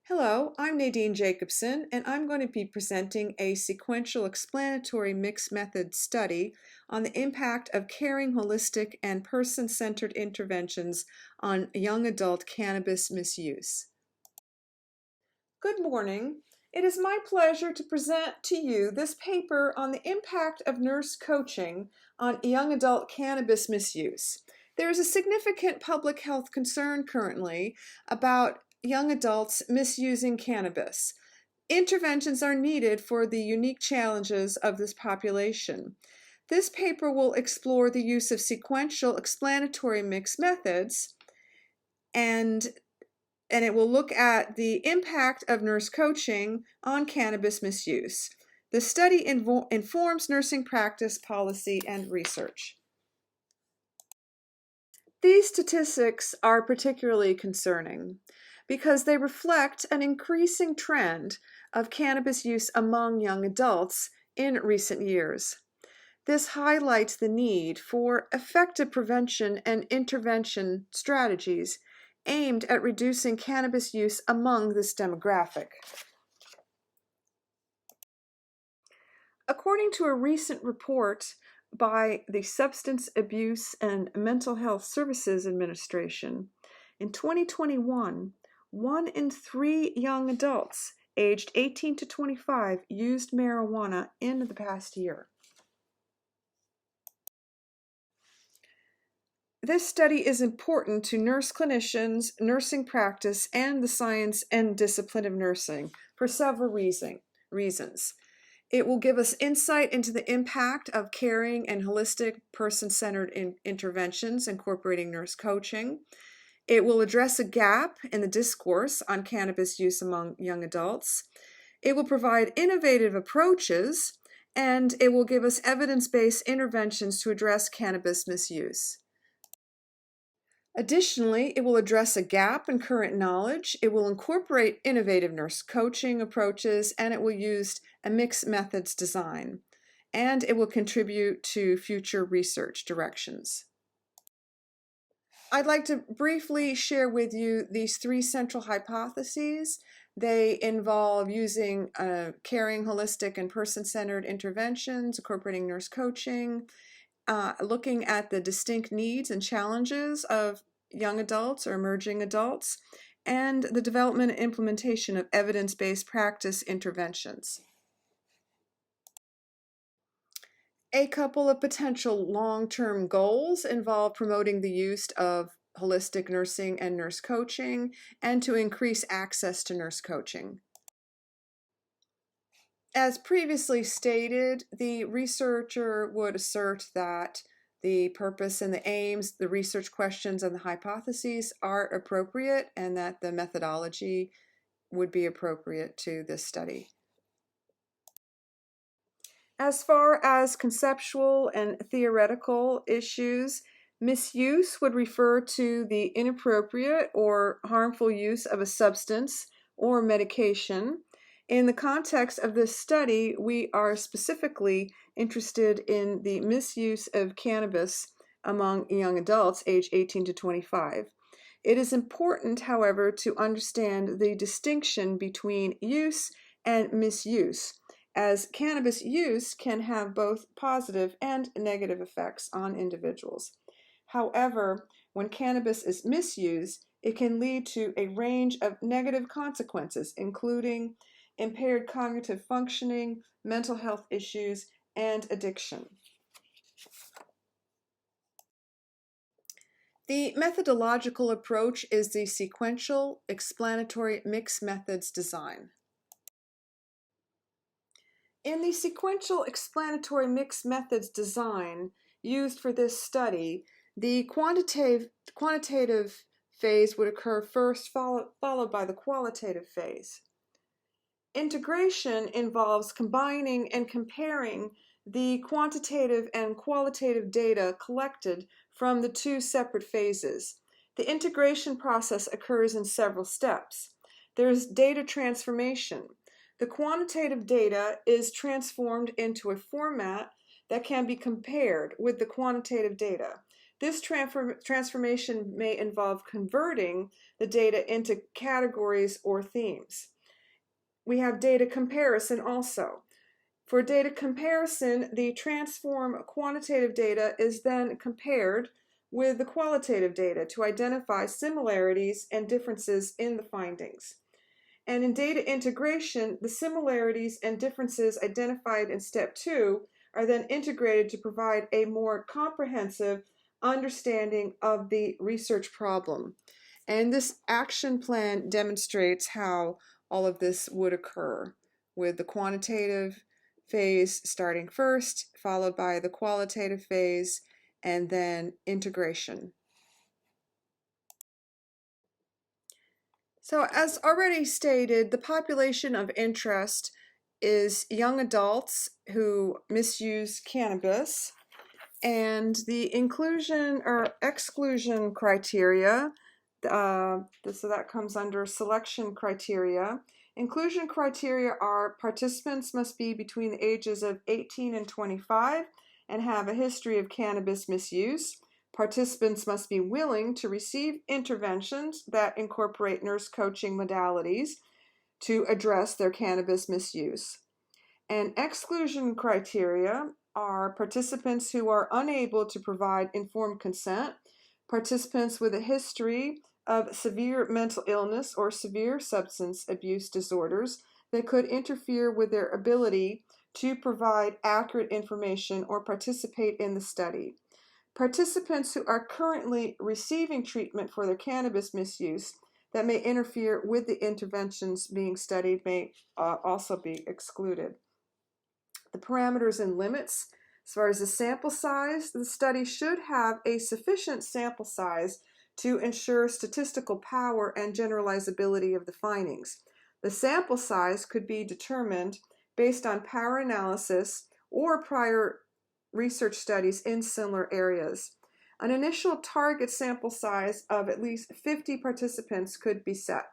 Hello, I'm Nadine Jacobson, and I'm going to be presenting a sequential explanatory mixed method study on the impact of caring, holistic, and person-centered interventions on young adult cannabis misuse. Good morning. It is my pleasure to present to you this paper on the impact of nurse coaching on young adult cannabis misuse. There is a significant public health concern currently about young adults misusing cannabis. Interventions are needed for the unique challenges of this population. This paper will explore the use of sequential explanatory mixed methods and it will look at the impact of nurse coaching on cannabis misuse. The study informs nursing practice, policy, and research. These statistics are particularly concerning because they reflect an increasing trend of cannabis use among young adults in recent years. This highlights the need for effective prevention and intervention strategies aimed at reducing cannabis use among this demographic. According to a recent report by the Substance Abuse and Mental Health Services Administration, in 2021, 1 in 3 young adults aged 18 to 25 used marijuana in the past year. This study is important to nurse clinicians, nursing practice, and the science and discipline of nursing for several reasons. It will give us insight into the impact of caring and holistic person-centered interventions incorporating nurse coaching. It will address a gap in the discourse on cannabis use among young adults. It will provide innovative approaches, and it will give us evidence-based interventions to address cannabis misuse. Additionally, it will address a gap in current knowledge, it will incorporate innovative nurse coaching approaches, and it will use a mixed methods design, and it will contribute to future research directions. I'd like to briefly share with you these 3 central hypotheses. They involve using caring, holistic, and person-centered interventions, incorporating nurse coaching, looking at the distinct needs and challenges of young adults or emerging adults, and the development and implementation of evidence-based practice interventions. A couple of potential long-term goals involve promoting the use of holistic nursing and nurse coaching, and to increase access to nurse coaching. As previously stated, the researcher would assert that the purpose and the aims, the research questions, and the hypotheses are appropriate, and that the methodology would be appropriate to this study. As far as conceptual and theoretical issues, misuse would refer to the inappropriate or harmful use of a substance or medication. In the context of this study, we are specifically interested in the misuse of cannabis among young adults aged 18 to 25. It is important, however, to understand the distinction between use and misuse, as cannabis use can have both positive and negative effects on individuals. However, when cannabis is misused, it can lead to a range of negative consequences, including impaired cognitive functioning, mental health issues, and addiction. The methodological approach is the sequential explanatory mixed methods design. In the sequential explanatory mixed methods design used for this study, the quantitative phase would occur first, followed by the qualitative phase. Integration involves combining and comparing the quantitative and qualitative data collected from the 2 separate phases. The integration process occurs in several steps. There is data transformation. The quantitative data is transformed into a format that can be compared with the quantitative data. This transformation may involve converting the data into categories or themes. We have data comparison also. For data comparison, the transform quantitative data is then compared with the qualitative data to identify similarities and differences in the findings. And in data integration, the similarities and differences identified in step 2 are then integrated to provide a more comprehensive understanding of the research problem. And this action plan demonstrates how all of this would occur, with the quantitative phase starting first, followed by the qualitative phase, and then integration. So, as already stated, the population of interest is young adults who misuse cannabis, and the inclusion or exclusion criteria, so that comes under selection criteria. Inclusion criteria are participants must be between the ages of 18 and 25 and have a history of cannabis misuse. Participants must be willing to receive interventions that incorporate nurse coaching modalities to address their cannabis misuse. And exclusion criteria are participants who are unable to provide informed consent, participants with a history of severe mental illness or severe substance abuse disorders that could interfere with their ability to provide accurate information or participate in the study. Participants who are currently receiving treatment for their cannabis misuse that may interfere with the interventions being studied may also be excluded. The parameters and limits. As far as the sample size, the study should have a sufficient sample size to ensure statistical power and generalizability of the findings. The sample size could be determined based on power analysis or prior research studies in similar areas. An initial target sample size of at least 50 participants could be set.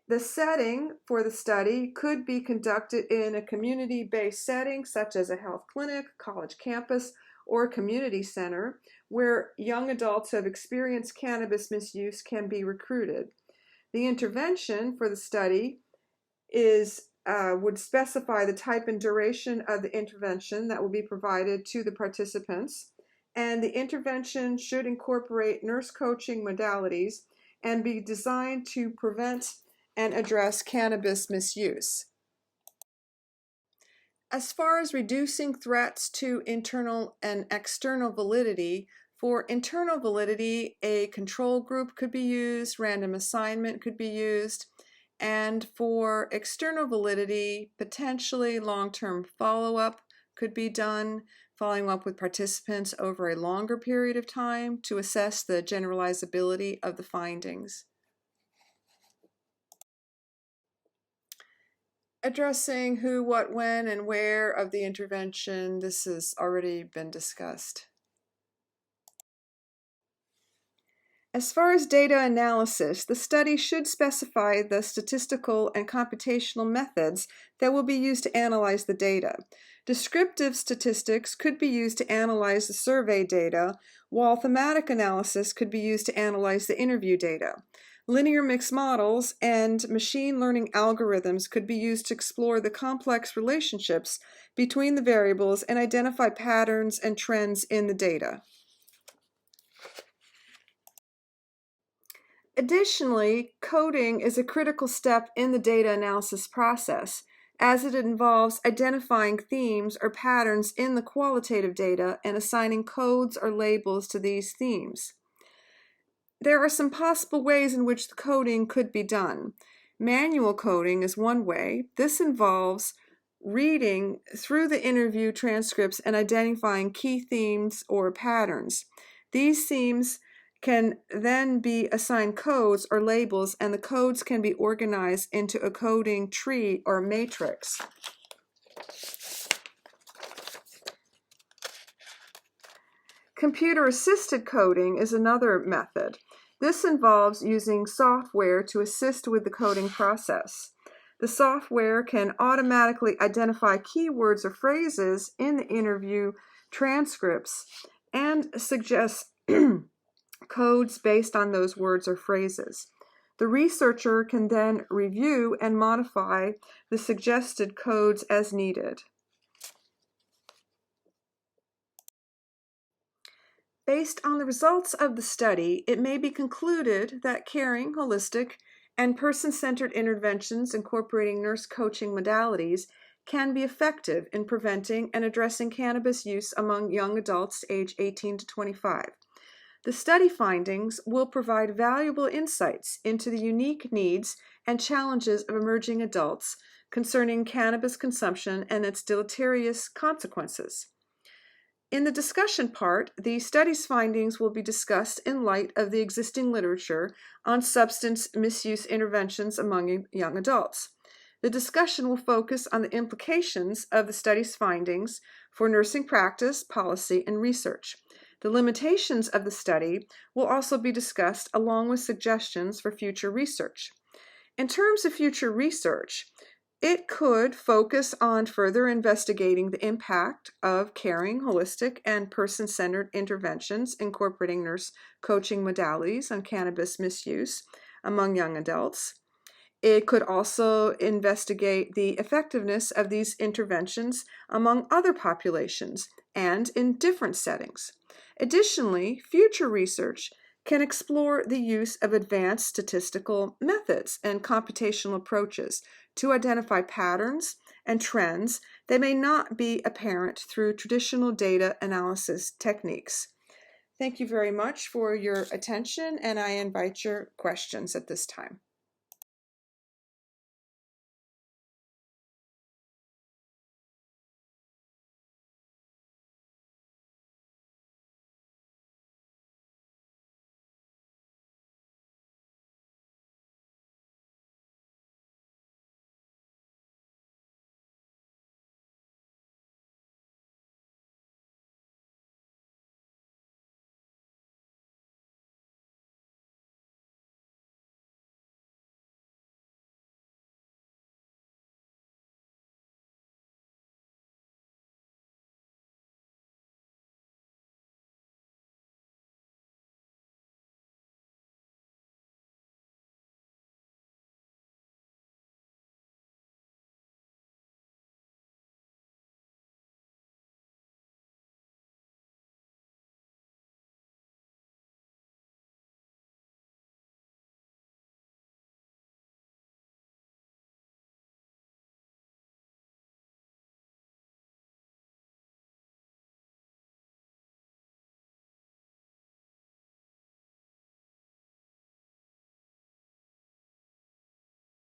The setting for the study could be conducted in a community-based setting, such as a health clinic, college campus, or community center, where young adults who have experienced cannabis misuse can be recruited. The intervention for the study would specify the type and duration of the intervention that will be provided to the participants, and the intervention should incorporate nurse coaching modalities and be designed to prevent and address cannabis misuse. As far as reducing threats to internal and external validity, for internal validity, a control group could be used, random assignment could be used, and for external validity, potentially long-term follow-up could be done, following up with participants over a longer period of time to assess the generalizability of the findings. Addressing who, what, when, and where of the intervention, this has already been discussed. As far as data analysis, the study should specify the statistical and computational methods that will be used to analyze the data. Descriptive statistics could be used to analyze the survey data, while thematic analysis could be used to analyze the interview data. Linear mixed models and machine learning algorithms could be used to explore the complex relationships between the variables and identify patterns and trends in the data. Additionally, coding is a critical step in the data analysis process, as it involves identifying themes or patterns in the qualitative data and assigning codes or labels to these themes. There are some possible ways in which the coding could be done. Manual coding is one way. This involves reading through the interview transcripts and identifying key themes or patterns. These themes can then be assigned codes or labels, and the codes can be organized into a coding tree or matrix. Computer-assisted coding is another method. This involves using software to assist with the coding process. The software can automatically identify keywords or phrases in the interview transcripts and suggest codes based on those words or phrases. The researcher can then review and modify the suggested codes as needed. Based on the results of the study, it may be concluded that caring, holistic, and person-centered interventions incorporating nurse coaching modalities can be effective in preventing and addressing cannabis use among young adults aged 18 to 25. The study findings will provide valuable insights into the unique needs and challenges of emerging adults concerning cannabis consumption and its deleterious consequences. In the discussion part, the study's findings will be discussed in light of the existing literature on substance misuse interventions among young adults. The discussion will focus on the implications of the study's findings for nursing practice, policy, and research. The limitations of the study will also be discussed along with suggestions for future research. In terms of future research, it could focus on further investigating the impact of caring, holistic, and person-centered interventions incorporating nurse coaching modalities on cannabis misuse among young adults. It could also investigate the effectiveness of these interventions among other populations and in different settings. Additionally, future research can explore the use of advanced statistical methods and computational approaches to identify patterns and trends that may not be apparent through traditional data analysis techniques. Thank you very much for your attention, and I invite your questions at this time.